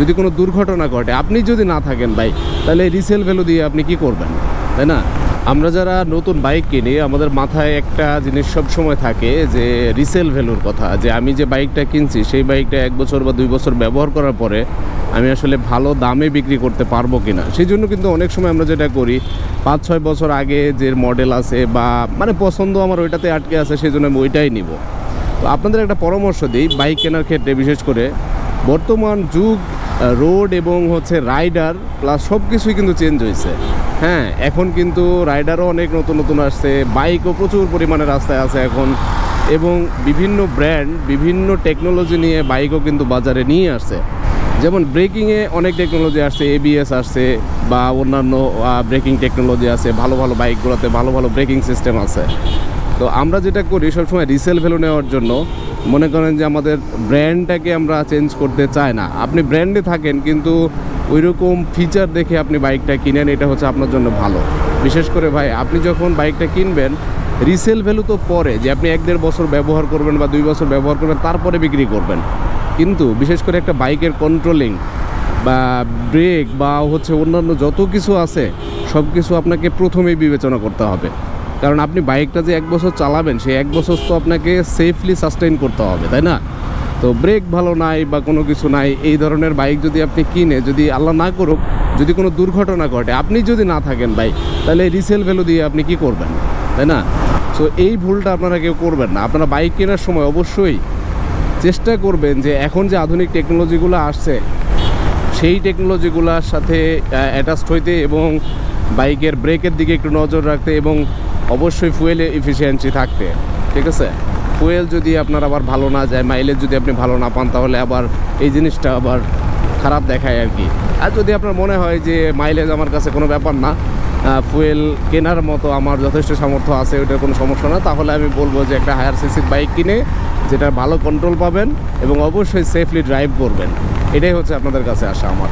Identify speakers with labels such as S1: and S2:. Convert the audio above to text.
S1: যদি কোনো দুর্ঘটনা ঘটে, আপনি যদি না থাকেন ভাই, তাহলে রিসেল ভ্যালু দিয়ে আপনি কি করবেন, তাই না? আমরা যারা নতুন বাইক কিনি আমাদের মাথায় একটা জিনিস সব সময় থাকে যে রিসেল ভ্যালুর কথা, যে আমি যে বাইকটা কিনছি সেই বাইকটা 1 বছর বা 2 বছর ব্যবহার করার পরে আমি আসলে ভালো দামে বিক্রি করতে পারবো কিনা। সেই জন্য কিন্তু অনেক সময় আমরা যেটা করি 5-6 বছর আগে যে মডেল আছে বা মানে পছন্দ আমার ওইটাতে আটকে আছে, সেই জন্য আমি ওইটাই নিব। তো আপনাদের একটা পরামর্শ দিই বাইক কেনার ক্ষেত্রে, বিশেষ করে বর্তমান যুগ রোড এবং রাইডার প্লাস সব কিছুই কিন্তু চেঞ্জ হয়েছে। হ্যাঁ, এখন কিন্তু রাইডারও অনেক নতুন নতুন আসছে, বাইকও প্রচুর পরিমাণে রাস্তায় আছে এখন, এবং বিভিন্ন ব্র্যান্ড বিভিন্ন টেকনোলজি নিয়ে বাইকও কিন্তু বাজারে নিয়ে আসছে। যেমন ব্রেকিংয়ে অনেক টেকনোলজি আসছে, ABS আসছে বা অন্যান্য ব্রেকিং টেকনোলজি আছে, ভালো ভালো বাইকগুলোতে ভালো ভালো ব্রেকিং সিস্টেম আছে। তো আমরা যেটা করি সবসময় রিসেল ভ্যালু নেওয়ার জন্য মনে করেন যে আমাদের ব্র্যান্ডটাকে আমরা চেঞ্জ করতে চাই না। আপনি ব্র্যান্ডে থাকেন কিন্তু ওইরকম ফিচার দেখে আপনি বাইকটা কিনেন, এটা হচ্ছে আপনার জন্য ভালো। বিশেষ করে ভাই আপনি যখন বাইকটা কিনবেন রিসেল ভ্যালু তো পরে, যে আপনি 1-1.5 বছর ব্যবহার করবেন বা 2 বছর ব্যবহার করবেন তারপরে বিক্রি করবেন। কিন্তু বিশেষ করে একটা বাইকের কন্ট্রোলিং বা ব্রেক বা অন্যান্য যত কিছু আছে সব কিছু আপনাকে প্রথমেই বিবেচনা করতে হবে। কারণ আপনি বাইকটা যে 1 বছর চালাবেন সেই 1 বছর তো আপনাকে সেফলি সাস্টেইন করতে হবে, তাই না? তো ব্রেক ভালো নাই বা কোনো কিছু নাই, এই ধরনের বাইক যদি আপনি কিনে, যদি আল্লাহ না করুক যদি কোনো দুর্ঘটনা ঘটে, আপনি যদি না থাকেন ভাই, তাহলে রিসেল ভ্যালু দিয়ে আপনি কি করবেন, তাই না? সো এই ভুলটা আপনারা কেউ করবেন না। আপনারা বাইক কেনার সময় অবশ্যই চেষ্টা করবেন যে এখন যে আধুনিক টেকনোলজিগুলো আসছে সেই টেকনোলজিগুলোর সাথে অ্যাটাচড হইতে এবং বাইকের ব্রেকের দিকে একটু নজর রাখতে এবং অবশ্যই ফুয়েল এফিসিয়েন্সি থাকতে, ঠিক আছে? ফুয়েল যদি আপনার আবার ভালো না যায়, মাইলেজ যদি আপনি ভালো না পান, তাহলে আবার এই জিনিসটা আবার খারাপ দেখায় আর কি। আর যদি আপনার মনে হয় যে মাইলেজ আমার কাছে কোনো ব্যাপার না, ফুয়েল কেনার মতো আমার যথেষ্ট সামর্থ্য আছে, ওইটার কোনো সমস্যা না, তাহলে আমি বলবো যে একটা হায়ার সিসির বাইক কিনে যেটা ভালো কন্ট্রোল পাবেন এবং অবশ্যই সেফলি ড্রাইভ করবেন। এটাই হচ্ছে আপনাদের কাছে আসা আমার।